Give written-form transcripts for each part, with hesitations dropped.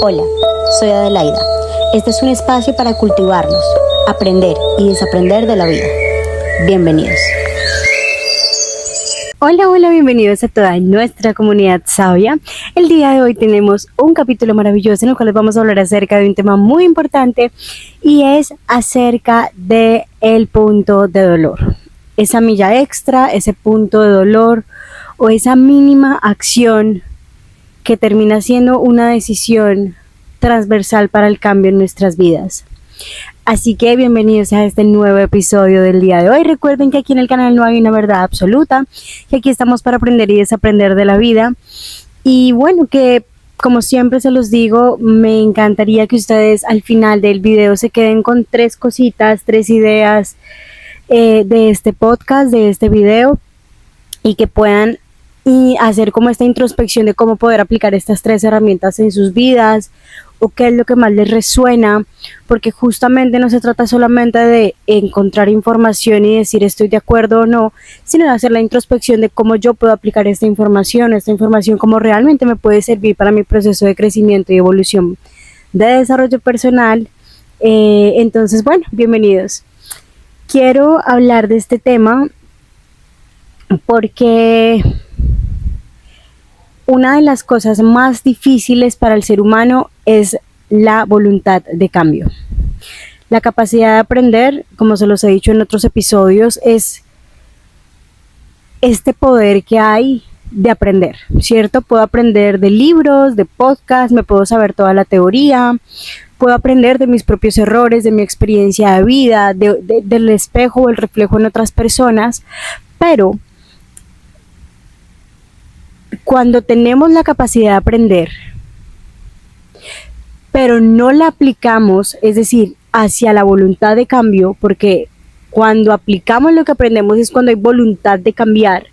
Hola, soy Adelaida. Este es un espacio para cultivarnos, aprender y desaprender de la vida. Bienvenidos. Hola, bienvenidos a toda nuestra comunidad sabia. El día de hoy tenemos un capítulo maravilloso en el cual les vamos a hablar acerca de un tema muy importante y es acerca de el punto de dolor. Esa milla extra, ese punto de dolor o esa mínima acción que termina siendo una decisión transversal para el cambio en nuestras vidas. Así que bienvenidos a este nuevo episodio del día de hoy. Recuerden que aquí en el canal no hay una verdad absoluta, que aquí estamos para aprender y desaprender de la vida. Y bueno, que como siempre se los digo, me encantaría que ustedes al final del video se queden con 3 cositas, 3 ideas de este podcast, de este video, y que puedan hacer como esta introspección de cómo poder aplicar estas 3 herramientas en sus vidas, o qué es lo que más les resuena, porque justamente no se trata solamente de encontrar información y decir estoy de acuerdo o no, sino de hacer la introspección de cómo yo puedo aplicar esta información cómo realmente me puede servir para mi proceso de crecimiento y evolución de desarrollo personal. Entonces, bueno, bienvenidos. Quiero hablar de este tema porque una de las cosas más difíciles para el ser humano es la voluntad de cambio. La capacidad de aprender, como se los he dicho en otros episodios, es este poder que hay de aprender, ¿cierto? Puedo aprender de libros, de podcasts, me puedo saber toda la teoría, puedo aprender de mis propios errores, de mi experiencia de vida, del espejo o el reflejo en otras personas, pero cuando tenemos la capacidad de aprender, pero no la aplicamos, es decir, hacia la voluntad de cambio, porque cuando aplicamos lo que aprendemos es cuando hay voluntad de cambiar.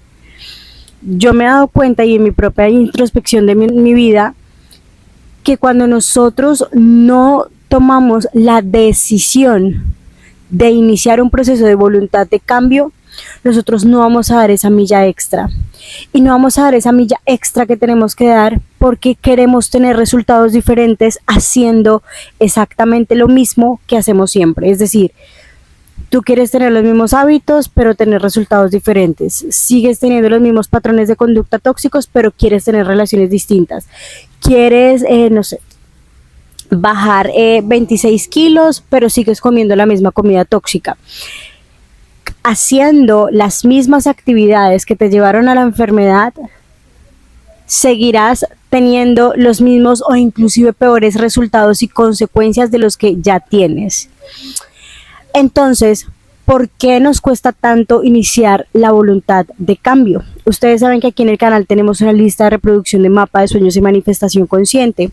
Yo me he dado cuenta, y en mi propia introspección de mi vida, que cuando nosotros no tomamos la decisión de iniciar un proceso de voluntad de cambio, nosotros no vamos a dar esa milla extra. Y no vamos a dar esa milla extra que tenemos que dar porque queremos tener resultados diferentes haciendo exactamente lo mismo que hacemos siempre. Es decir, tú quieres tener los mismos hábitos, pero tener resultados diferentes. Sigues teniendo los mismos patrones de conducta tóxicos, pero quieres tener relaciones distintas. Quieres, bajar 26 kilos, pero sigues comiendo la misma comida tóxica. Haciendo las mismas actividades que te llevaron a la enfermedad, seguirás teniendo los mismos o inclusive peores resultados y consecuencias de los que ya tienes. Entonces, ¿por qué nos cuesta tanto iniciar la voluntad de cambio? Ustedes saben que aquí en el canal tenemos una lista de reproducción de mapa de sueños y manifestación consciente.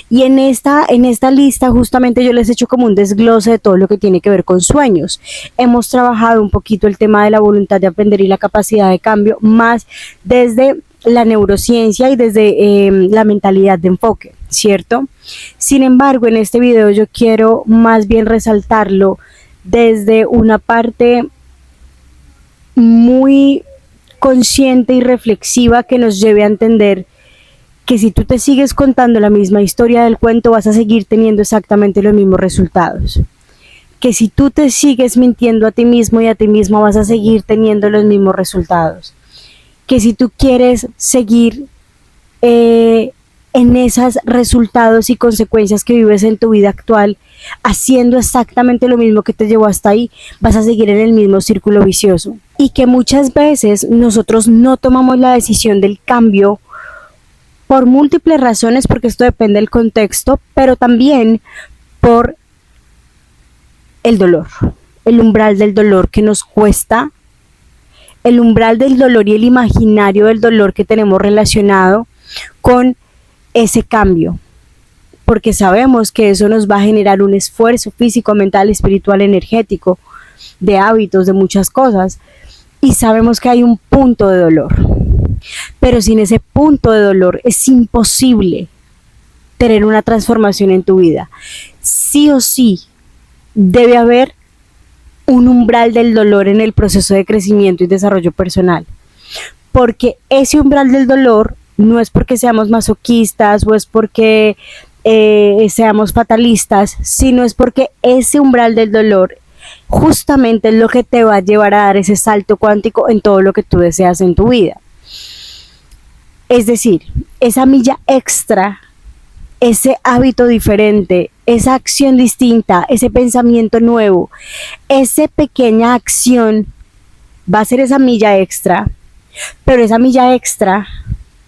Y en esta lista justamente yo les he hecho como un desglose de todo lo que tiene que ver con sueños. Hemos trabajado un poquito el tema de la voluntad de aprender y la capacidad de cambio, más desde la neurociencia y desde la mentalidad de enfoque, ¿cierto? Sin embargo, en este video yo quiero más bien resaltarlo desde una parte muy consciente y reflexiva que nos lleve a entender que si tú te sigues contando la misma historia del cuento vas a seguir teniendo exactamente los mismos resultados, que si tú te sigues mintiendo a ti mismo y a ti misma vas a seguir teniendo los mismos resultados, que si tú quieres seguir en esos resultados y consecuencias que vives en tu vida actual, haciendo exactamente lo mismo que te llevó hasta ahí, vas a seguir en el mismo círculo vicioso. Y que muchas veces nosotros no tomamos la decisión del cambio por múltiples razones, porque esto depende del contexto, pero también por el dolor, el umbral del dolor que nos cuesta, el umbral del dolor y el imaginario del dolor que tenemos relacionado con ese cambio, porque sabemos que eso nos va a generar un esfuerzo físico, mental, espiritual, energético, de hábitos, de muchas cosas, y sabemos que hay un punto de dolor, pero sin ese punto de dolor es imposible tener una transformación en tu vida. Sí o sí debe haber un umbral del dolor en el proceso de crecimiento y desarrollo personal, porque ese umbral del dolor no es porque seamos masoquistas o es porque seamos fatalistas, sino es porque ese umbral del dolor justamente es lo que te va a llevar a dar ese salto cuántico en todo lo que tú deseas en tu vida. Es decir, esa milla extra, ese hábito diferente, esa acción distinta, ese pensamiento nuevo, esa pequeña acción va a ser esa milla extra, pero esa milla extra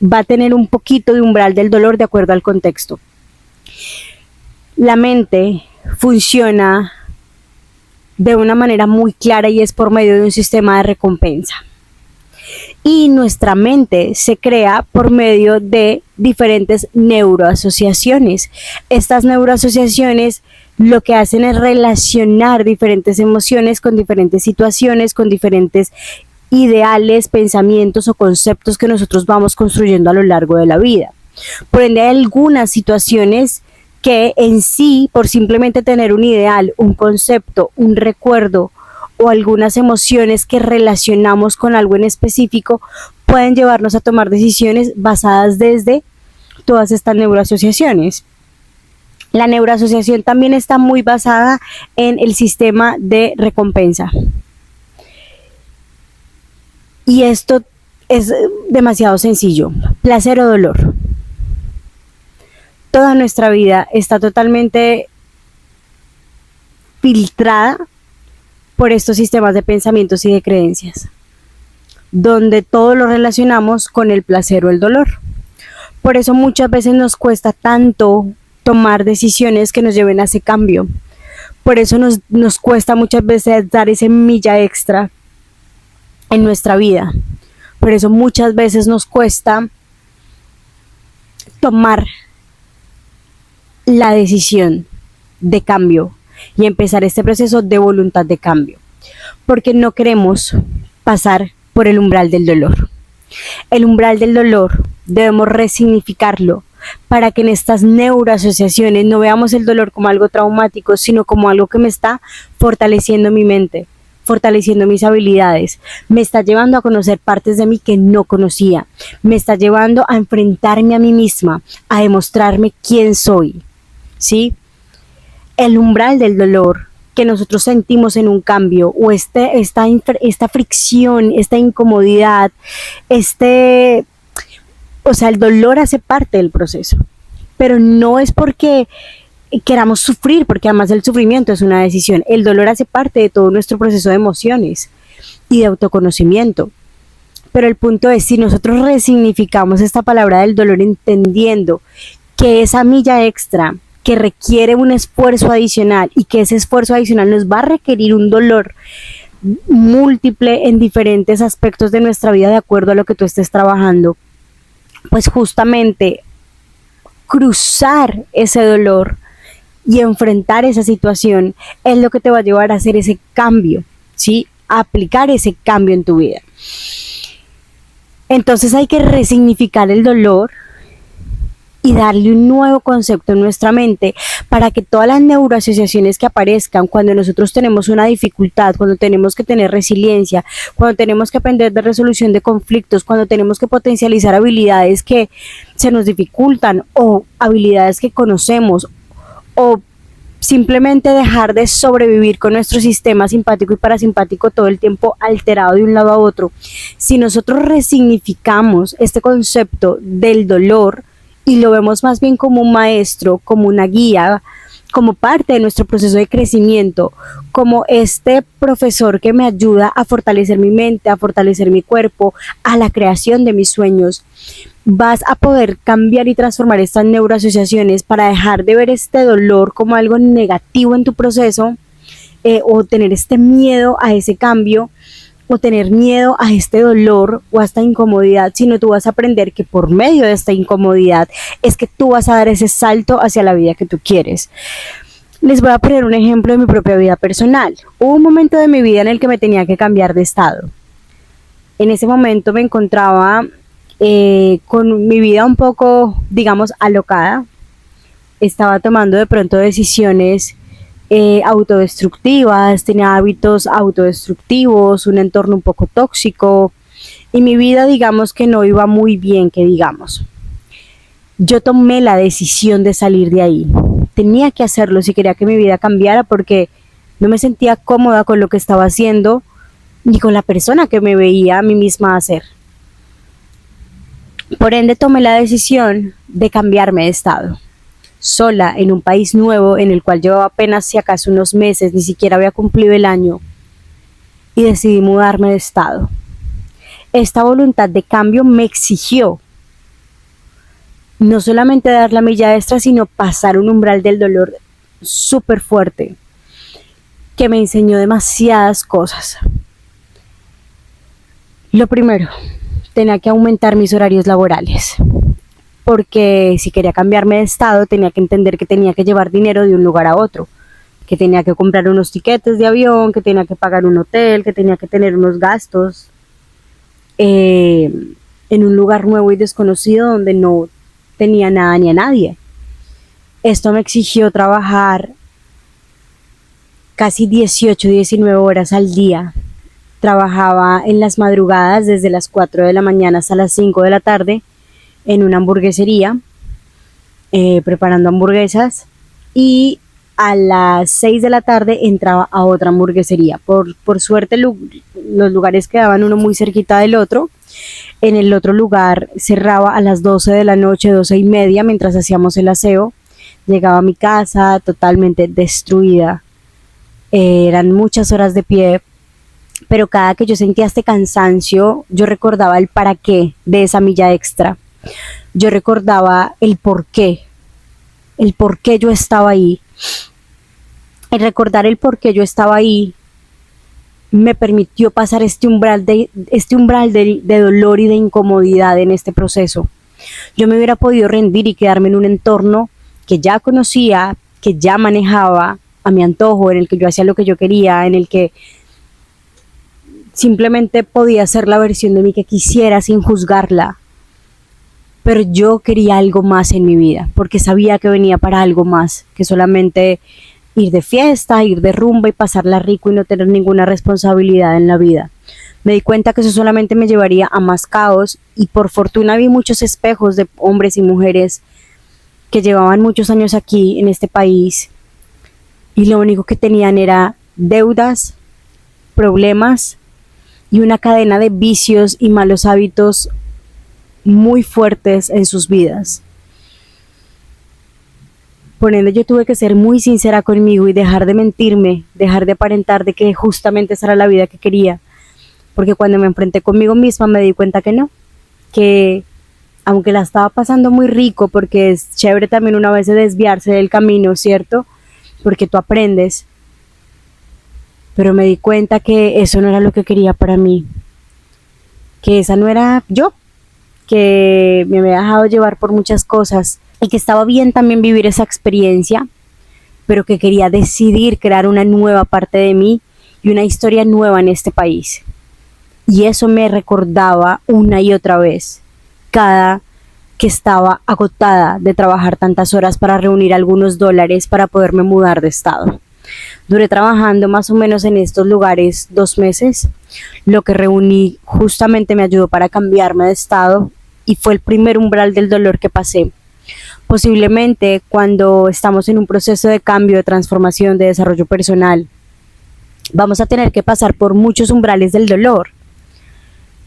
va a tener un poquito de umbral del dolor de acuerdo al contexto. La mente funciona de una manera muy clara y es por medio de un sistema de recompensa. Y nuestra mente se crea por medio de diferentes neuroasociaciones. Estas neuroasociaciones lo que hacen es relacionar diferentes emociones con diferentes situaciones, con diferentes ideales, pensamientos o conceptos que nosotros vamos construyendo a lo largo de la vida. Por ende, hay algunas situaciones que en sí, por simplemente tener un ideal, un concepto, un recuerdo o algunas emociones que relacionamos con algo en específico, pueden llevarnos a tomar decisiones basadas desde todas estas neuroasociaciones. La neuroasociación también está muy basada en el sistema de recompensa. Y esto es demasiado sencillo. Placer o dolor. Toda nuestra vida está totalmente filtrada por estos sistemas de pensamientos y de creencias, donde todo lo relacionamos con el placer o el dolor. Por eso muchas veces nos cuesta tanto tomar decisiones que nos lleven a ese cambio. Por eso nos cuesta muchas veces dar ese milla extra en nuestra vida. Por eso muchas veces nos cuesta tomar la decisión de cambio y empezar este proceso de voluntad de cambio, porque no queremos pasar por el umbral del dolor. El umbral del dolor debemos resignificarlo para que en estas neuroasociaciones no veamos el dolor como algo traumático, sino como algo que me está fortaleciendo mi mente, fortaleciendo mis habilidades, me está llevando a conocer partes de mí que no conocía, me está llevando a enfrentarme a mí misma, a demostrarme quién soy, ¿sí? El umbral del dolor que nosotros sentimos en un cambio o esta fricción, esta incomodidad, el dolor hace parte del proceso, pero no es porque queramos sufrir, porque además el sufrimiento es una decisión. El dolor hace parte de todo nuestro proceso de emociones y de autoconocimiento. Pero el punto es, si nosotros resignificamos esta palabra del dolor entendiendo que esa milla extra que requiere un esfuerzo adicional y que ese esfuerzo adicional nos va a requerir un dolor múltiple en diferentes aspectos de nuestra vida de acuerdo a lo que tú estés trabajando, pues justamente cruzar ese dolor y enfrentar esa situación es lo que te va a llevar a hacer ese cambio, ¿sí? A aplicar ese cambio en tu vida. Entonces hay que resignificar el dolor y darle un nuevo concepto en nuestra mente para que todas las neuroasociaciones que aparezcan cuando nosotros tenemos una dificultad, cuando tenemos que tener resiliencia, cuando tenemos que aprender de resolución de conflictos, cuando tenemos que potencializar habilidades que se nos dificultan o habilidades que conocemos, o simplemente dejar de sobrevivir con nuestro sistema simpático y parasimpático todo el tiempo alterado de un lado a otro. Si nosotros resignificamos este concepto del dolor y lo vemos más bien como un maestro, como una guía, como parte de nuestro proceso de crecimiento, como este profesor que me ayuda a fortalecer mi mente, a fortalecer mi cuerpo, a la creación de mis sueños, vas a poder cambiar y transformar estas neuroasociaciones para dejar de ver este dolor como algo negativo en tu proceso, o tener este miedo a ese cambio, o tener miedo a este dolor o a esta incomodidad, sino tú vas a aprender que por medio de esta incomodidad es que tú vas a dar ese salto hacia la vida que tú quieres. Les voy a poner un ejemplo de mi propia vida personal. Hubo un momento de mi vida en el que me tenía que cambiar de estado. En ese momento me encontraba con mi vida un poco, digamos, alocada. Estaba tomando de pronto decisiones autodestructivas, tenía hábitos autodestructivos, un entorno un poco tóxico y mi vida, digamos, que no iba muy bien, que digamos. yo tomé la decisión de salir de ahí. Tenía que hacerlo si quería que mi vida cambiara, porque no me sentía cómoda con lo que estaba haciendo ni con la persona que me veía a mí misma hacer. Por ende, tomé la decisión de cambiarme de estado, sola en un país nuevo en el cual llevaba apenas si acaso unos meses, ni siquiera había cumplido el año, y decidí mudarme de estado. Esta voluntad de cambio me exigió no solamente dar la milla extra, sino pasar un umbral del dolor súper fuerte, que me enseñó demasiadas cosas. Lo primero, tenía que aumentar mis horarios laborales, porque si quería cambiarme de estado tenía que entender que tenía que llevar dinero de un lugar a otro, que tenía que comprar unos tiquetes de avión, que tenía que pagar un hotel, que tenía que tener unos gastos en un lugar nuevo y desconocido donde no tenía nada ni a nadie. Esto me exigió trabajar casi 18, 19 horas al día. Trabajaba en las madrugadas desde las 4 de la mañana hasta las 5 de la tarde en una hamburguesería, preparando hamburguesas, y a las 6 de la tarde entraba a otra hamburguesería. Por suerte los lugares quedaban uno muy cerquita del otro. En el otro lugar cerraba a las 12 de la noche, 12:30, mientras hacíamos el aseo. Llegaba a mi casa totalmente destruida. Eran muchas horas de pie, pero cada que yo sentía este cansancio, yo recordaba el para qué de esa milla extra. Yo recordaba el por qué yo estaba ahí. Y recordar el por qué yo estaba ahí me permitió pasar este umbral de dolor y de incomodidad en este proceso. Yo me hubiera podido rendir y quedarme en un entorno que ya conocía, que ya manejaba a mi antojo, en el que yo hacía lo que yo quería, en el que simplemente podía ser la versión de mí que quisiera sin juzgarla. Pero yo quería algo más en mi vida, porque sabía que venía para algo más que solamente ir de fiesta, ir de rumba y pasarla rico y no tener ninguna responsabilidad en la vida. Me di cuenta que eso solamente me llevaría a más caos, y por fortuna vi muchos espejos de hombres y mujeres que llevaban muchos años aquí en este país y lo único que tenían era deudas, problemas y una cadena de vicios y malos hábitos muy fuertes en sus vidas. Por ende, yo tuve que ser muy sincera conmigo y dejar de mentirme, dejar de aparentar de que justamente esa era la vida que quería. Porque cuando me enfrenté conmigo misma me di cuenta que no, que aunque la estaba pasando muy rico, porque es chévere también una vez desviarse del camino, ¿cierto? Porque tú aprendes, pero me di cuenta que eso no era lo que quería para mí, que esa no era yo, que me había dejado llevar por muchas cosas y que estaba bien también vivir esa experiencia, pero que quería decidir crear una nueva parte de mí y una historia nueva en este país. Y eso me recordaba una y otra vez, cada que estaba agotada de trabajar tantas horas para reunir algunos dólares para poderme mudar de estado. Duré trabajando más o menos en estos lugares 2 meses. Lo que reuní justamente me ayudó para cambiarme de estado y fue el primer umbral del dolor que pasé. Posiblemente cuando estamos en un proceso de cambio, de transformación, de desarrollo personal, vamos a tener que pasar por muchos umbrales del dolor.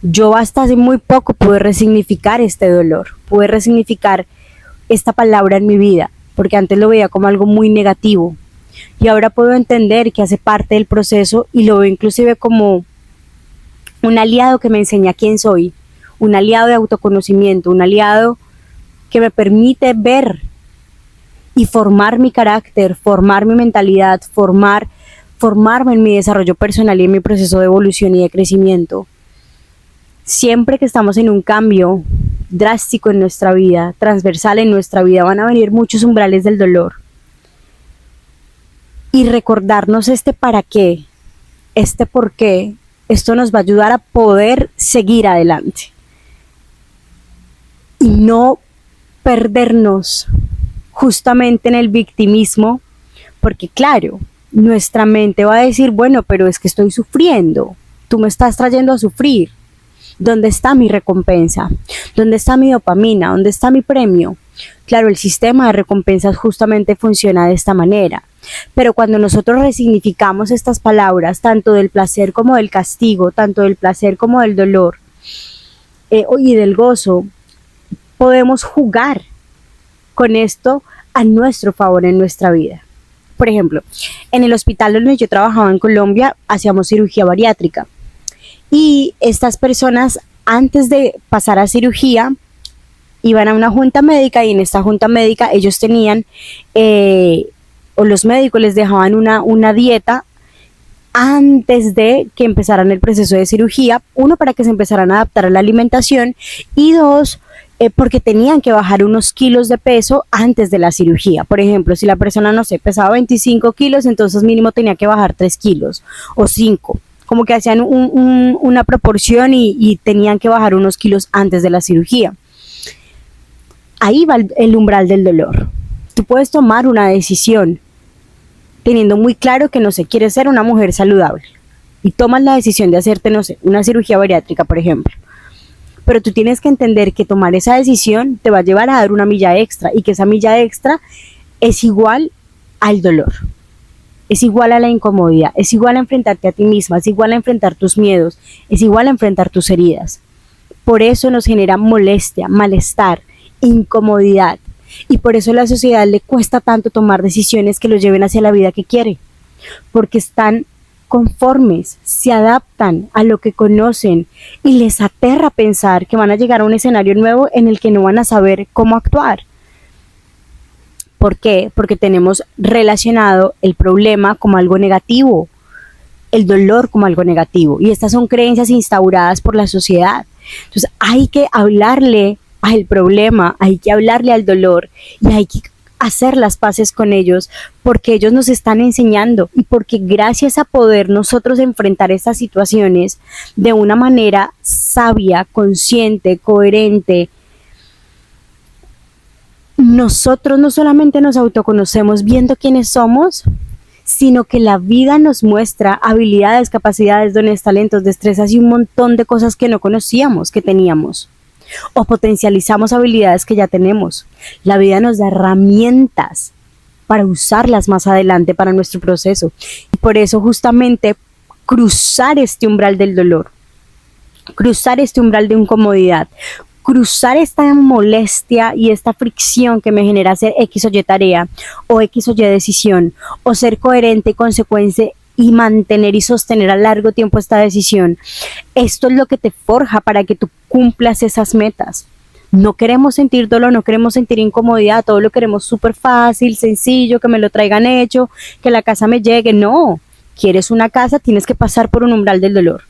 Yo hasta hace muy poco pude resignificar este dolor, pude resignificar esta palabra en mi vida, porque antes lo veía como algo muy negativo. Y ahora puedo entender que hace parte del proceso y lo veo inclusive como un aliado que me enseña quién soy, un aliado de autoconocimiento, un aliado que me permite ver y formar mi carácter, formar mi mentalidad, formarme en mi desarrollo personal y en mi proceso de evolución y de crecimiento. Siempre que estamos en un cambio drástico en nuestra vida, transversal en nuestra vida, van a venir muchos umbrales del dolor. Y recordarnos este para qué, este por qué, esto nos va a ayudar a poder seguir adelante. Y no perdernos justamente en el victimismo, porque claro, nuestra mente va a decir, bueno, pero es que estoy sufriendo, tú me estás trayendo a sufrir. ¿Dónde está mi recompensa? ¿Dónde está mi dopamina? ¿Dónde está mi premio? Claro, el sistema de recompensas justamente funciona de esta manera. Pero cuando nosotros resignificamos estas palabras, tanto del placer como del castigo, tanto del placer como del dolor y del gozo, podemos jugar con esto a nuestro favor en nuestra vida. Por ejemplo, en el hospital donde yo trabajaba en Colombia, hacíamos cirugía bariátrica. Y estas personas, antes de pasar a cirugía, iban a una junta médica y en esta junta médica ellos tenían, o los médicos les dejaban una dieta antes de que empezaran el proceso de cirugía, uno, para que se empezaran a adaptar a la alimentación y dos, porque tenían que bajar unos kilos de peso antes de la cirugía. Por ejemplo, si la persona, no sé, pesaba 25 kilos, entonces mínimo tenía que bajar 3 kilos o 5. Como que hacían una proporción y tenían que bajar unos kilos antes de la cirugía. Ahí va el umbral del dolor. Tú puedes tomar una decisión teniendo muy claro que, no sé, quieres ser una mujer saludable y tomas la decisión de hacerte, no sé, una cirugía bariátrica, por ejemplo. Pero tú tienes que entender que tomar esa decisión te va a llevar a dar una milla extra y que esa milla extra es igual al dolor, es igual a la incomodidad, es igual a enfrentarte a ti misma, es igual a enfrentar tus miedos, es igual a enfrentar tus heridas. Por eso nos genera molestia, malestar, incomodidad. Y por eso a la sociedad le cuesta tanto tomar decisiones que los lleven hacia la vida que quiere, porque están conformes, se adaptan a lo que conocen y les aterra pensar que van a llegar a un escenario nuevo en el que no van a saber cómo actuar. ¿Por qué? Porque tenemos relacionado el problema como algo negativo, el dolor como algo negativo, y estas son creencias instauradas por la sociedad. Entonces hay que hablarle al problema, hay que hablarle al dolor y hay que hacer las paces con ellos, porque ellos nos están enseñando y porque gracias a poder nosotros enfrentar estas situaciones de una manera sabia, consciente, coherente, nosotros no solamente nos autoconocemos viendo quiénes somos, sino que la vida nos muestra habilidades, capacidades, dones, talentos, destrezas y un montón de cosas que no conocíamos que teníamos. O potencializamos habilidades que ya tenemos. La vida nos da herramientas para usarlas más adelante para nuestro proceso. Y por eso justamente cruzar este umbral del dolor, cruzar este umbral de incomodidad, cruzar esta molestia y esta fricción que me genera hacer X o Y tarea o X o Y decisión, o ser coherente y consecuente y mantener y sostener a largo tiempo esta decisión. Esto es lo que te forja para que tú cumplas esas metas. No queremos sentir dolor, no queremos sentir incomodidad, todo lo queremos súper fácil, sencillo, que me lo traigan hecho, que la casa me llegue. No, quieres una casa, tienes que pasar por un umbral del dolor.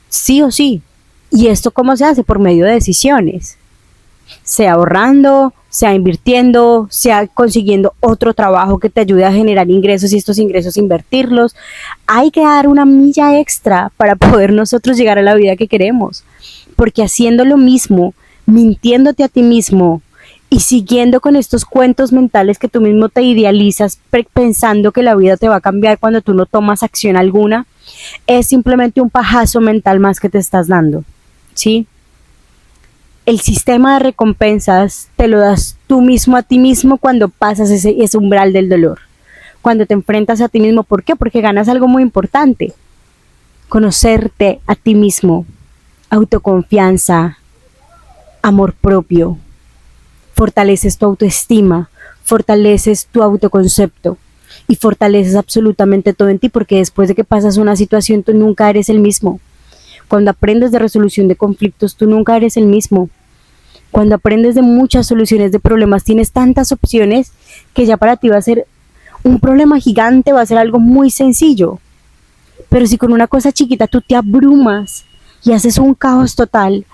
Sí o sí. ¿Y esto cómo se hace? Por medio de decisiones. Sea ahorrando, sea invirtiendo, sea consiguiendo otro trabajo que te ayude a generar ingresos y estos ingresos invertirlos. Hay que dar una milla extra para poder nosotros llegar a la vida que queremos. Porque haciendo lo mismo, mintiéndote a ti mismo y siguiendo con estos cuentos mentales que tú mismo te idealizas pensando que la vida te va a cambiar cuando tú no tomas acción alguna, es simplemente un pajazo mental más que te estás dando, ¿sí? El sistema de recompensas te lo das tú mismo a ti mismo cuando pasas ese umbral del dolor, cuando te enfrentas a ti mismo. ¿Por qué? Porque ganas algo muy importante: conocerte a ti mismo, autoconfianza, amor propio, fortaleces tu autoestima, fortaleces tu autoconcepto y fortaleces absolutamente todo en ti, porque después de que pasas una situación tú nunca eres el mismo. Cuando aprendes de resolución de conflictos tú nunca eres el mismo. Cuando aprendes de muchas soluciones de problemas tienes tantas opciones que ya para ti va a ser un problema gigante, va a ser algo muy sencillo. Pero si con una cosa chiquita tú te abrumas y haces un caos total,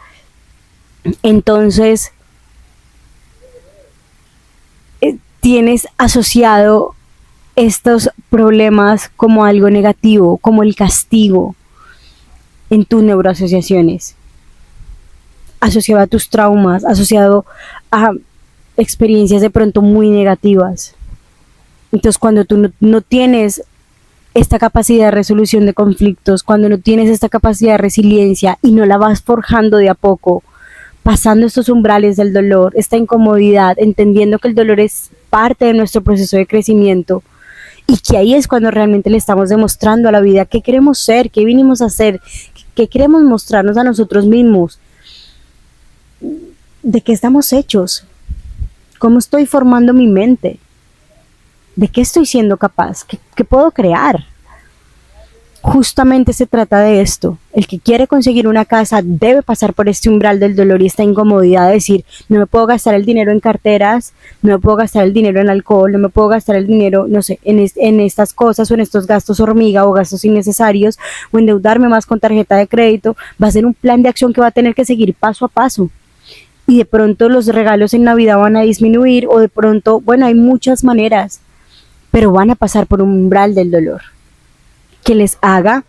entonces tienes asociado estos problemas como algo negativo, como el castigo en tus neuroasociaciones, asociado a tus traumas, asociado a experiencias de pronto muy negativas. Entonces cuando tú no tienes esta capacidad de resolución de conflictos, cuando no tienes esta capacidad de resiliencia y no la vas forjando de a poco, pasando estos umbrales del dolor, esta incomodidad, entendiendo que el dolor es parte de nuestro proceso de crecimiento y que ahí es cuando realmente le estamos demostrando a la vida qué queremos ser, qué vinimos a hacer, qué queremos mostrarnos a nosotros mismos, de qué estamos hechos, cómo estoy formando mi mente, de qué estoy siendo capaz, qué puedo crear. Justamente se trata de esto. El que quiere conseguir una casa debe pasar por este umbral del dolor y esta incomodidad de decir, no me puedo gastar el dinero en carteras, no me puedo gastar el dinero en alcohol, no me puedo gastar el dinero, no sé, en estas cosas o en estos gastos hormiga o gastos innecesarios o endeudarme más con tarjeta de crédito. Va a ser un plan de acción que va a tener que seguir paso a paso. Y de pronto los regalos en Navidad van a disminuir o de pronto, bueno, hay muchas maneras, pero van a pasar por un umbral del dolor que les haga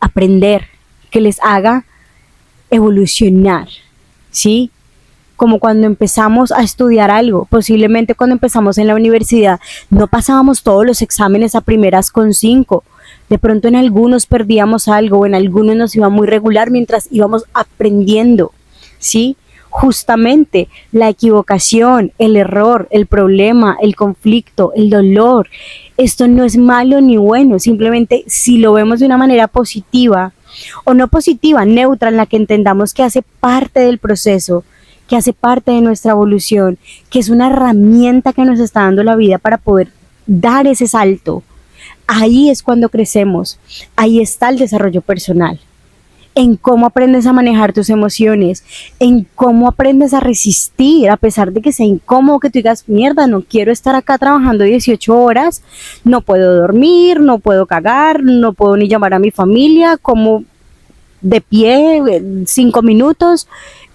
aprender, que les haga evolucionar, ¿sí? Como cuando empezamos a estudiar algo, posiblemente cuando empezamos en la universidad no pasábamos todos los exámenes a primeras con 5, de pronto en algunos perdíamos algo, o en algunos nos iba muy regular mientras íbamos aprendiendo, ¿sí? Justamente la equivocación, el error, el problema, el conflicto, el dolor, esto no es malo ni bueno, simplemente si lo vemos de una manera positiva o no positiva, neutra, en la que entendamos que hace parte del proceso, que hace parte de nuestra evolución, que es una herramienta que nos está dando la vida para poder dar ese salto. Ahí es cuando crecemos, ahí está el desarrollo personal. En cómo aprendes a manejar tus emociones, en cómo aprendes a resistir, a pesar de que sea incómodo, que tú digas, mierda, no quiero estar acá trabajando 18 horas, no puedo dormir, no puedo cagar, no puedo ni llamar a mi familia, como de pie 5 minutos,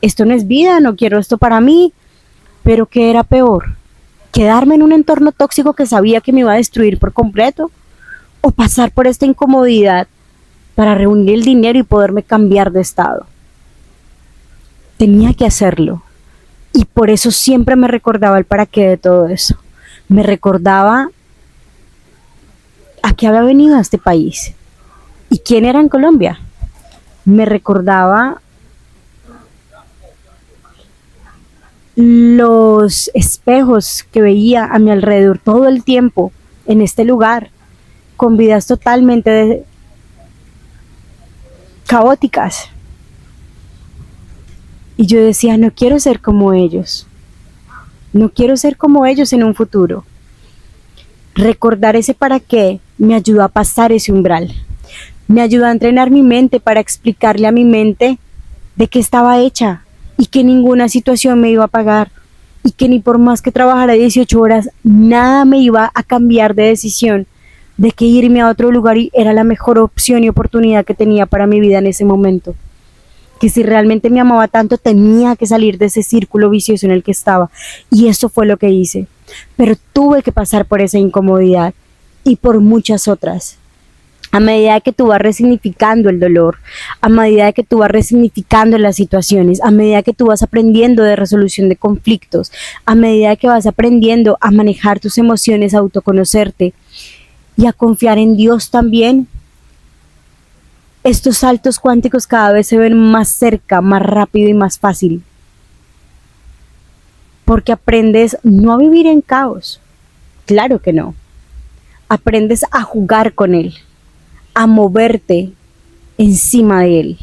esto no es vida, no quiero esto para mí. Pero ¿qué era peor? ¿Quedarme en un entorno tóxico que sabía que me iba a destruir por completo? ¿O pasar por esta incomodidad para reunir el dinero y poderme cambiar de estado? Tenía que hacerlo. Y por eso siempre me recordaba el para qué de todo eso. Me recordaba a qué había venido a este país y quién era en Colombia. Me recordaba los espejos que veía a mi alrededor todo el tiempo en este lugar, con vidas totalmente caóticas. Y yo decía, no quiero ser como ellos. No quiero ser como ellos en un futuro. Recordar ese para qué me ayudó a pasar ese umbral. Me ayudó a entrenar mi mente para explicarle a mi mente de qué estaba hecha y que ninguna situación me iba a pagar y que ni por más que trabajara 18 horas, nada me iba a cambiar de decisión de que irme a otro lugar era la mejor opción y oportunidad que tenía para mi vida en ese momento. Que si realmente me amaba tanto, tenía que salir de ese círculo vicioso en el que estaba. Y eso fue lo que hice. Pero tuve que pasar por esa incomodidad y por muchas otras. A medida que tú vas resignificando el dolor, a medida que tú vas resignificando las situaciones, a medida que tú vas aprendiendo de resolución de conflictos, a medida que vas aprendiendo a manejar tus emociones, a autoconocerte y a confiar en Dios también, estos saltos cuánticos cada vez se ven más cerca, más rápido y más fácil. Porque aprendes no a vivir en caos, claro que no. Aprendes a jugar con él, a moverte encima de él,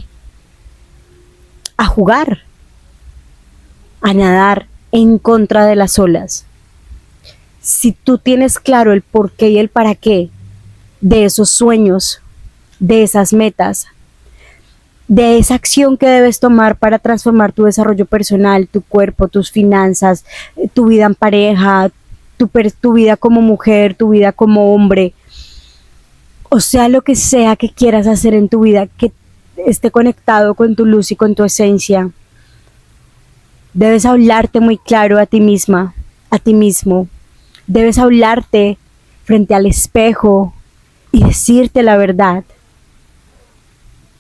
a jugar, a nadar en contra de las olas. Si tú tienes claro el por qué y el para qué de esos sueños, de esas metas, de esa acción que debes tomar para transformar tu desarrollo personal, tu cuerpo, tus finanzas, tu vida en pareja, tu vida como mujer, tu vida como hombre, o sea, lo que sea que quieras hacer en tu vida, que esté conectado con tu luz y con tu esencia, debes hablarte muy claro a ti misma, a ti mismo. Debes hablarte frente al espejo y decirte la verdad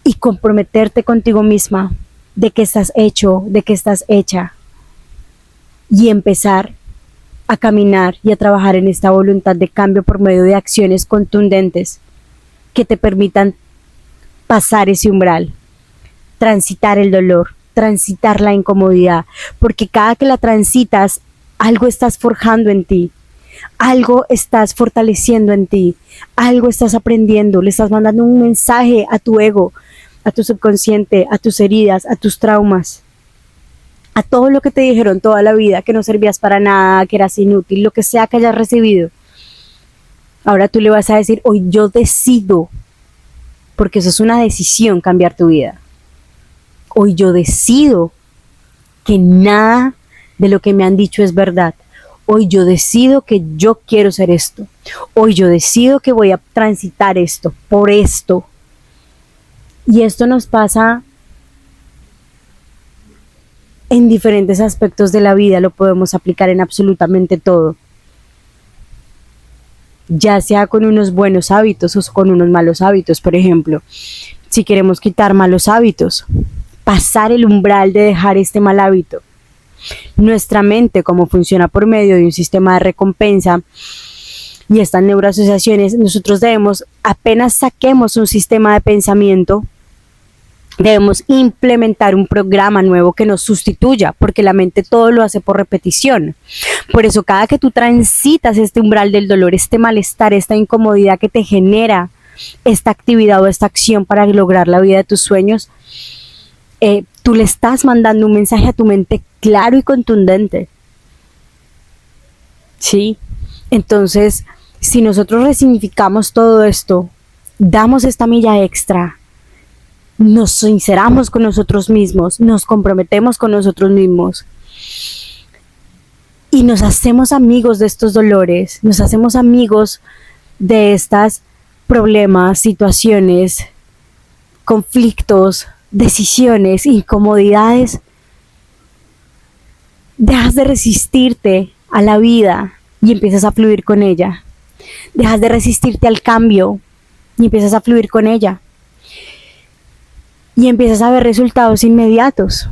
y comprometerte contigo misma de que estás hecho, de que estás hecha y empezar a caminar y a trabajar en esta voluntad de cambio por medio de acciones contundentes que te permitan pasar ese umbral, transitar el dolor, transitar la incomodidad, porque cada que la transitas, algo estás forjando en ti, algo estás fortaleciendo en ti, algo estás aprendiendo, le estás mandando un mensaje a tu ego, a tu subconsciente, a tus heridas, a tus traumas, a todo lo que te dijeron toda la vida, que no servías para nada, que eras inútil, lo que sea que hayas recibido. Ahora tú le vas a decir, hoy yo decido, porque eso es una decisión, cambiar tu vida. Hoy yo decido que nada de lo que me han dicho es verdad. Hoy yo decido que yo quiero ser esto. Hoy yo decido que voy a transitar esto, por esto. Y esto nos pasa en diferentes aspectos de la vida, lo podemos aplicar en absolutamente todo. Ya sea con unos buenos hábitos o con unos malos hábitos, por ejemplo. Si queremos quitar malos hábitos, pasar el umbral de dejar este mal hábito. Nuestra mente, como funciona por medio de un sistema de recompensa y estas neuroasociaciones, nosotros debemos, apenas saquemos un sistema de pensamiento, debemos implementar un programa nuevo que nos sustituya, porque la mente todo lo hace por repetición. Por eso cada que tú transitas este umbral del dolor, este malestar, esta incomodidad que te genera esta actividad o esta acción para lograr la vida de tus sueños, tú le estás mandando un mensaje a tu mente claro y contundente. ¿Sí? Entonces, si nosotros resignificamos todo esto, damos esta milla extra, nos sinceramos con nosotros mismos, nos comprometemos con nosotros mismos y nos hacemos amigos de estos dolores, nos hacemos amigos de estos problemas, situaciones, conflictos, decisiones, incomodidades, dejas de resistirte a la vida y empiezas a fluir con ella. Dejas de resistirte al cambio y empiezas a fluir con ella. Y empiezas a ver resultados inmediatos.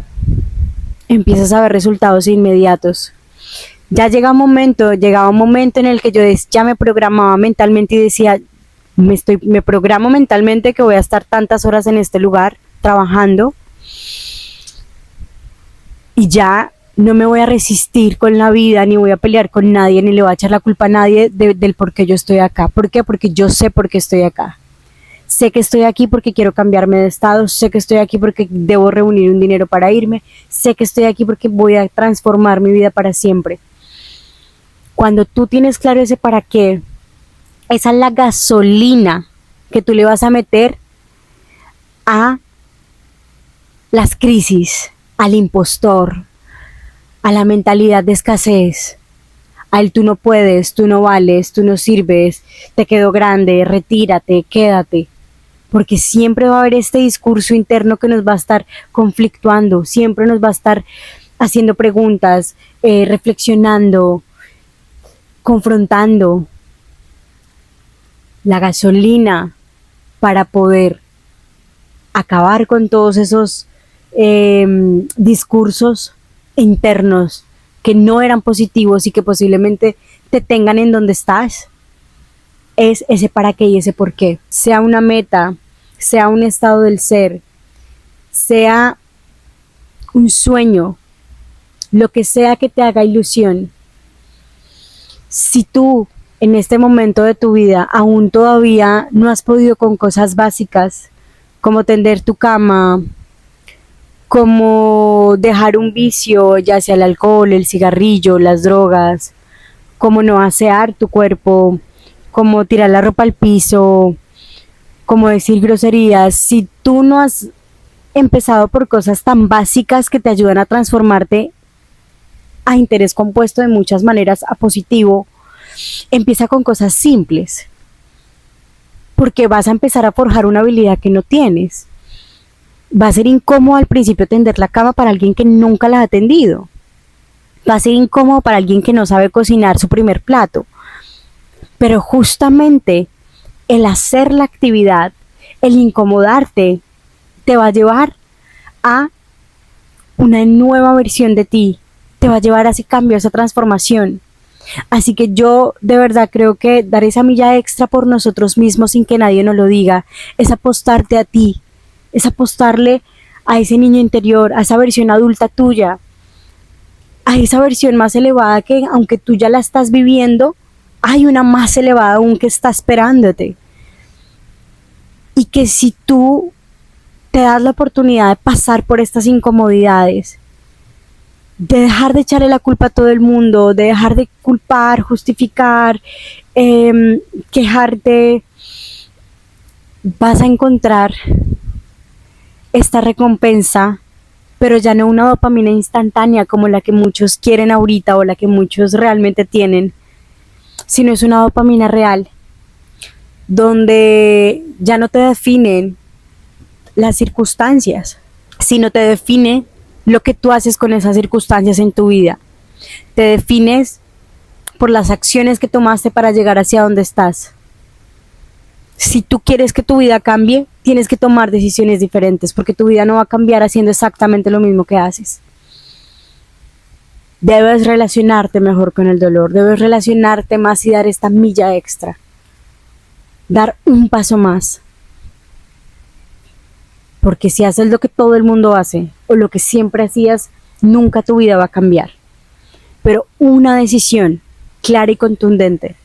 Empiezas a ver resultados inmediatos. Ya llegaba un momento en el que yo ya me programaba mentalmente y decía, me programo mentalmente que voy a estar tantas horas en este lugar trabajando y ya no me voy a resistir con la vida, ni voy a pelear con nadie, ni le voy a echar la culpa a nadie del por qué yo estoy acá. ¿Por qué? Porque yo sé por qué estoy acá. Sé que estoy aquí porque quiero cambiarme de estado, sé que estoy aquí porque debo reunir un dinero para irme, sé que estoy aquí porque voy a transformar mi vida para siempre. Cuando tú tienes claro ese para qué, esa es la gasolina que tú le vas a meter a las crisis, al impostor, a la mentalidad de escasez, al tú no puedes, tú no vales, tú no sirves, te quedó grande, retírate, quédate. Porque siempre va a haber este discurso interno que nos va a estar conflictuando, siempre nos va a estar haciendo preguntas, reflexionando, confrontando. La gasolina para poder acabar con todos esos discursos internos que no eran positivos y que posiblemente te tengan en donde estás, es ese para qué y ese por qué. Sea una meta, sea un estado del ser, sea un sueño, lo que sea que te haga ilusión. Si tú en este momento de tu vida aún todavía no has podido con cosas básicas como tender tu cama, como dejar un vicio, ya sea el alcohol, el cigarrillo, las drogas, como no asear tu cuerpo, como tirar la ropa al piso, como decir groserías, si tú no has empezado por cosas tan básicas que te ayudan a transformarte a interés compuesto de muchas maneras a positivo, empieza con cosas simples, porque vas a empezar a forjar una habilidad que no tienes. Va a ser incómodo al principio tender la cama para alguien que nunca la ha tendido. Va a ser incómodo para alguien que no sabe cocinar su primer plato. Pero justamente el hacer la actividad, el incomodarte, te va a llevar a una nueva versión de ti. Te va a llevar a ese cambio, a esa transformación. Así que yo de verdad creo que dar esa milla extra por nosotros mismos sin que nadie nos lo diga, es apostarte a ti, es apostarle a ese niño interior, a esa versión adulta tuya, a esa versión más elevada que aunque tú ya la estás viviendo, hay una más elevada aún que está esperándote. Y que si tú te das la oportunidad de pasar por estas incomodidades, de dejar de echarle la culpa a todo el mundo, de dejar de culpar, justificar, quejarte, vas a encontrar esta recompensa, pero ya no una dopamina instantánea como la que muchos quieren ahorita o la que muchos realmente tienen, sino es una dopamina real, donde ya no te definen las circunstancias, sino te define lo que tú haces con esas circunstancias en tu vida. Te defines por las acciones que tomaste para llegar hacia donde estás. Si tú quieres que tu vida cambie, tienes que tomar decisiones diferentes, porque tu vida no va a cambiar haciendo exactamente lo mismo que haces. Debes relacionarte mejor con el dolor, debes relacionarte más y dar esta milla extra. Dar un paso más. Porque si haces lo que todo el mundo hace o lo que siempre hacías, nunca tu vida va a cambiar. Pero una decisión clara y contundente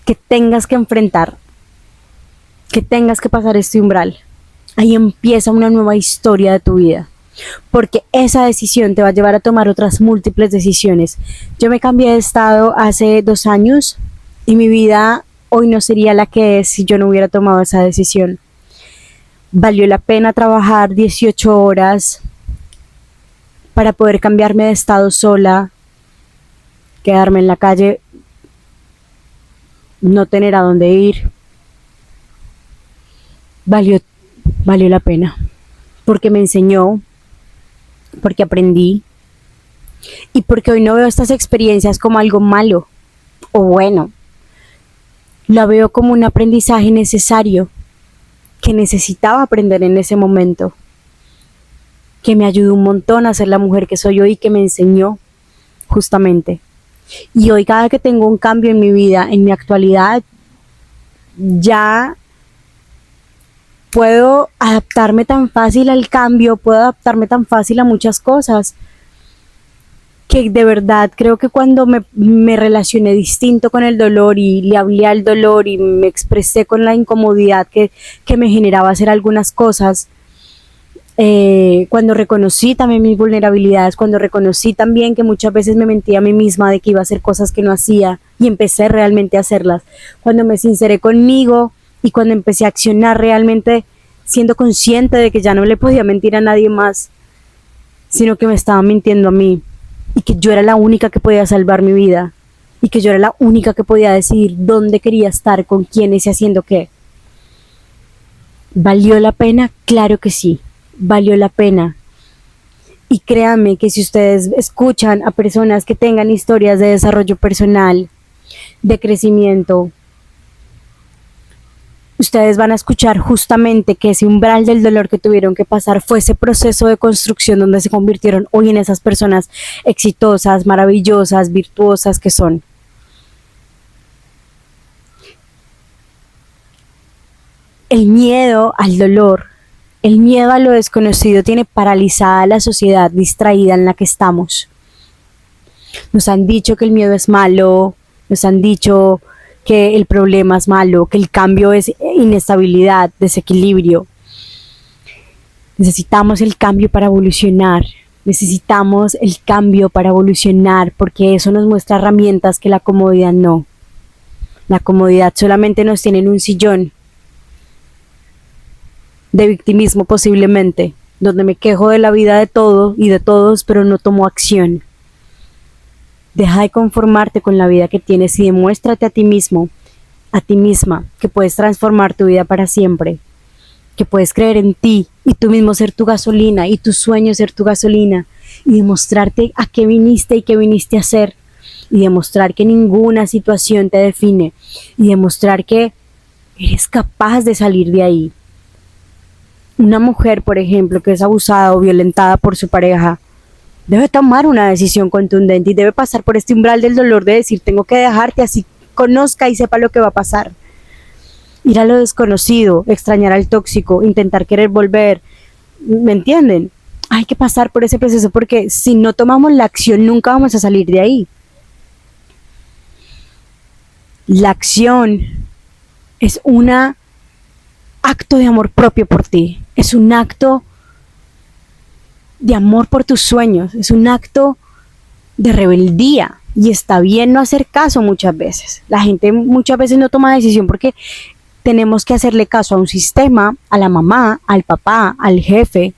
que tengas que enfrentar, que tengas que pasar este umbral, ahí empieza una nueva historia de tu vida. Porque esa decisión te va a llevar a tomar otras múltiples decisiones. Yo me cambié de estado hace 2 años y mi vida hoy no sería la que es si yo no hubiera tomado esa decisión. Valió la pena trabajar 18 horas para poder cambiarme de estado sola, quedarme en la calle, no tener a dónde ir. Valió la pena, porque me enseñó, porque aprendí y porque hoy no veo estas experiencias como algo malo o bueno. La veo como un aprendizaje necesario que necesitaba aprender en ese momento, que me ayudó un montón a ser la mujer que soy hoy y que me enseñó justamente. Y hoy cada que tengo un cambio en mi vida, en mi actualidad, ya puedo adaptarme tan fácil al cambio, puedo adaptarme tan fácil a muchas cosas, que de verdad creo que cuando me relacioné distinto con el dolor y le hablé al dolor y me expresé con la incomodidad que me generaba hacer algunas cosas, cuando reconocí también mis vulnerabilidades, cuando reconocí también que muchas veces me mentía a mí misma de que iba a hacer cosas que no hacía y empecé realmente a hacerlas, cuando me sinceré conmigo y cuando empecé a accionar realmente siendo consciente de que ya no le podía mentir a nadie más, sino que me estaba mintiendo a mí y que yo era la única que podía salvar mi vida y que yo era la única que podía decidir dónde quería estar, con quiénes y haciendo qué. ¿Valió la pena? Claro que sí, valió la pena. Y créanme que si ustedes escuchan a personas que tengan historias de desarrollo personal, de crecimiento, ustedes van a escuchar justamente que ese umbral del dolor que tuvieron que pasar fue ese proceso de construcción donde se convirtieron hoy en esas personas exitosas, maravillosas, virtuosas que son. El miedo al dolor, el miedo a lo desconocido tiene paralizada a la sociedad distraída en la que estamos. Nos han dicho que el miedo es malo, nos han dicho que el problema es malo, que el cambio es inestabilidad, desequilibrio. Necesitamos el cambio para evolucionar, necesitamos el cambio para evolucionar, porque eso nos muestra herramientas que la comodidad no. La comodidad solamente nos tiene en un sillón de victimismo posiblemente, donde me quejo de la vida de todo y de todos, pero no tomo acción. Deja de conformarte con la vida que tienes y demuéstrate a ti mismo, a ti misma, que puedes transformar tu vida para siempre, que puedes creer en ti y tú mismo ser tu gasolina y tu sueño ser tu gasolina y demostrarte a qué viniste y qué viniste a hacer y demostrar que ninguna situación te define y demostrar que eres capaz de salir de ahí. Una mujer, por ejemplo, que es abusada o violentada por su pareja, debe tomar una decisión contundente y debe pasar por este umbral del dolor de decir, tengo que dejarte, así conozca y sepa lo que va a pasar. Ir a lo desconocido, extrañar al tóxico, intentar querer volver, ¿me entienden? Hay que pasar por ese proceso porque si no tomamos la acción nunca vamos a salir de ahí. La acción es un acto de amor propio por ti, es un acto de amor por tus sueños, es un acto de rebeldía y está bien no hacer caso muchas veces. La gente muchas veces no toma decisión porque tenemos que hacerle caso a un sistema, a la mamá, al papá, al jefe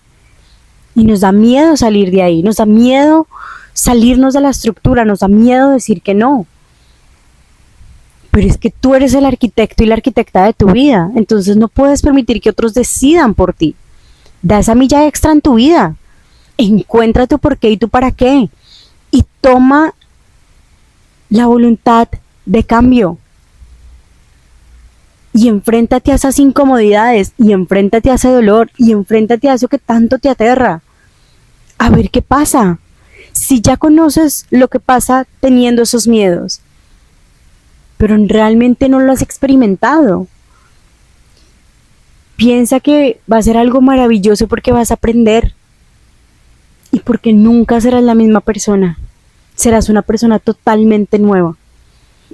y nos da miedo salir de ahí, nos da miedo salirnos de la estructura, nos da miedo decir que no. Pero es que tú eres el arquitecto y la arquitecta de tu vida, entonces no puedes permitir que otros decidan por ti. Da esa milla extra en tu vida, encuentra tu por qué y tu para qué y toma la voluntad de cambio y enfréntate a esas incomodidades y enfréntate a ese dolor y enfréntate a eso que tanto te aterra. A ver qué pasa. Si ya conoces lo que pasa teniendo esos miedos, pero realmente no lo has experimentado, piensa que va a ser algo maravilloso porque vas a aprender y porque nunca serás la misma persona. Serás una persona totalmente nueva,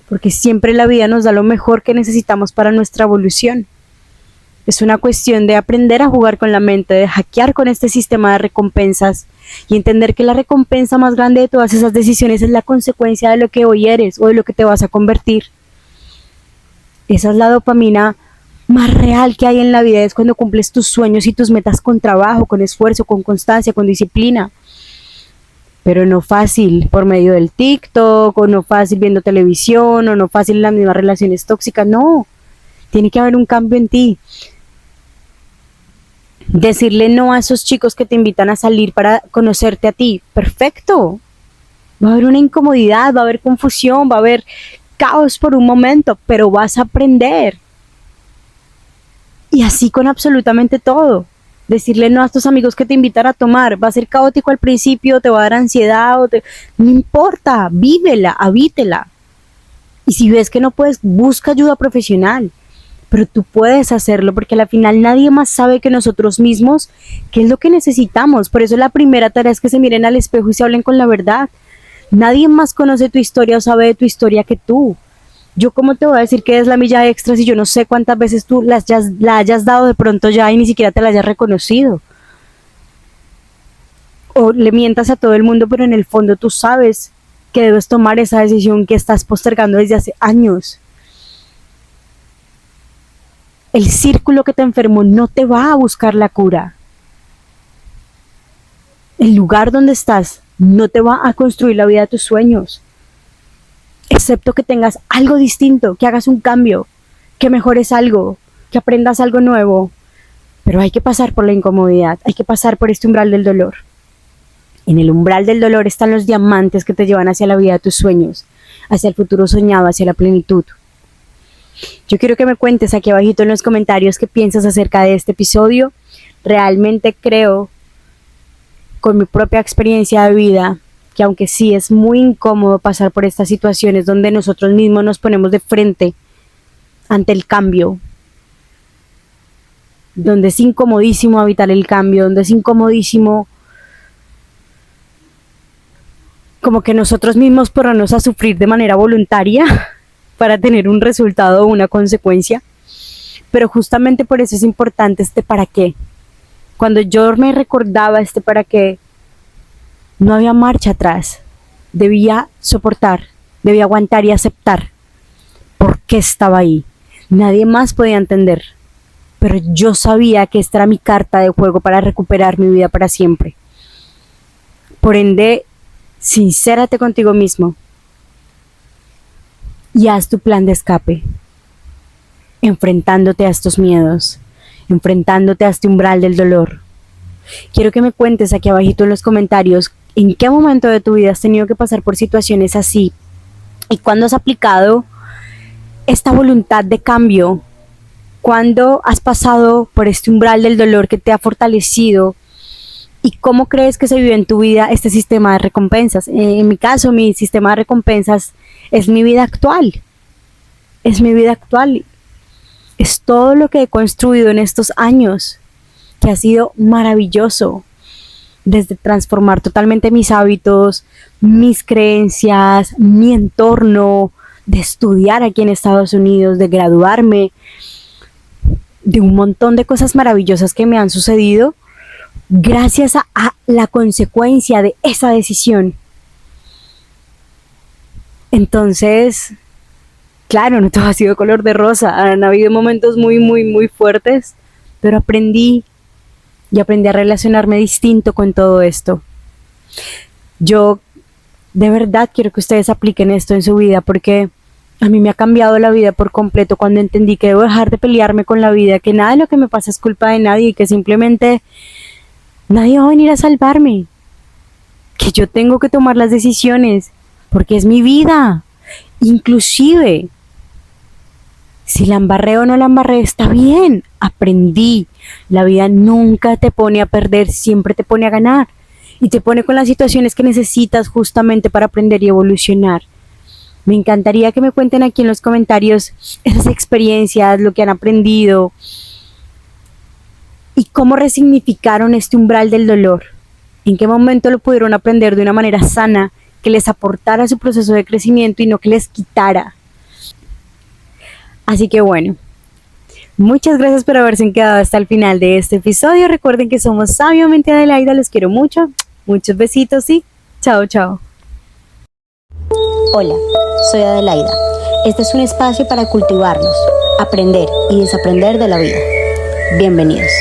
porque siempre la vida nos da lo mejor que necesitamos para nuestra evolución. Es una cuestión de aprender a jugar con la mente, de hackear con este sistema de recompensas y entender que la recompensa más grande de todas esas decisiones es la consecuencia de lo que hoy eres o de lo que te vas a convertir. Esa es la dopamina más real que hay en la vida, es cuando cumples tus sueños y tus metas con trabajo, con esfuerzo, con constancia, con disciplina. Pero no fácil por medio del TikTok, o no fácil viendo televisión, o no fácil en las mismas relaciones tóxicas, no. Tiene que haber un cambio en ti. Decirle no a esos chicos que te invitan a salir para conocerte a ti, perfecto. Va a haber una incomodidad, va a haber confusión, va a haber caos por un momento, pero vas a aprender. Y así con absolutamente todo. Decirle no a tus amigos que te invitan a tomar, va a ser caótico al principio, te va a dar ansiedad, no importa, vívela, habítela. Y si ves que no puedes, busca ayuda profesional. Pero tú puedes hacerlo porque al final nadie más sabe que nosotros mismos qué es lo que necesitamos. Por eso la primera tarea es que se miren al espejo y se hablen con la verdad. Nadie más conoce tu historia o sabe de tu historia que tú. Yo cómo te voy a decir que es la milla extra si yo no sé cuántas veces tú la hayas dado de pronto ya y ni siquiera te la hayas reconocido. O le mientas a todo el mundo, pero en el fondo tú sabes que debes tomar esa decisión que estás postergando desde hace años. El círculo que te enfermó no te va a buscar la cura. El lugar donde estás no te va a construir la vida de tus sueños. Excepto que tengas algo distinto, que hagas un cambio, que mejores algo, que aprendas algo nuevo. Pero hay que pasar por la incomodidad, hay que pasar por este umbral del dolor. En el umbral del dolor están los diamantes que te llevan hacia la vida de tus sueños, hacia el futuro soñado, hacia la plenitud. Yo quiero que me cuentes aquí abajito en los comentarios qué piensas acerca de este episodio. Realmente creo, con mi propia experiencia de vida, que aunque sí es muy incómodo pasar por estas situaciones donde nosotros mismos nos ponemos de frente ante el cambio, donde es incomodísimo habitar el cambio, donde es incomodísimo como que nosotros mismos ponernos a sufrir de manera voluntaria para tener un resultado o una consecuencia, pero justamente por eso es importante este para qué. Cuando yo me recordaba este para qué, no había marcha atrás, debía soportar, debía aguantar y aceptar por qué estaba ahí. Nadie más podía entender, pero yo sabía que esta era mi carta de juego para recuperar mi vida para siempre. Por ende, sincérate contigo mismo y haz tu plan de escape, enfrentándote a estos miedos, enfrentándote a este umbral del dolor. Quiero que me cuentes aquí abajito en los comentarios en qué momento de tu vida has tenido que pasar por situaciones así y cuándo has aplicado esta voluntad de cambio, cuándo has pasado por este umbral del dolor que te ha fortalecido ¿Y cómo crees que se vive en tu vida este sistema de recompensas? En mi caso, mi sistema de recompensas es mi vida actual. Es mi vida actual. Es todo lo que he construido en estos años, que ha sido maravilloso. Desde transformar totalmente mis hábitos, mis creencias, mi entorno, de estudiar aquí en Estados Unidos, de graduarme, de un montón de cosas maravillosas que me han sucedido gracias a la consecuencia de esa decisión. Entonces, claro, no todo ha sido color de rosa, han habido momentos muy, muy, muy fuertes, pero aprendí a relacionarme distinto con todo esto. Yo de verdad quiero que ustedes apliquen esto en su vida, porque a mí me ha cambiado la vida por completo cuando entendí que debo dejar de pelearme con la vida, que nada de lo que me pasa es culpa de nadie y que simplemente nadie va a venir a salvarme, que yo tengo que tomar las decisiones porque es mi vida. Inclusive si la embarré o no la embarré, está bien, aprendí. La vida nunca te pone a perder, siempre te pone a ganar y te pone con las situaciones que necesitas justamente para aprender y evolucionar. Me encantaría que me cuenten aquí en los comentarios esas experiencias, lo que han aprendido y cómo resignificaron este umbral del dolor. En qué momento lo pudieron aprender de una manera sana, que les aportara su proceso de crecimiento y no que les quitara. Así que bueno, muchas gracias por haberse quedado hasta el final de este episodio. Recuerden que somos Sabiamente Adelaida, los quiero mucho. Muchos besitos y chao, chao. Hola, soy Adelaida. Este es un espacio para cultivarnos, aprender y desaprender de la vida. Bienvenidos.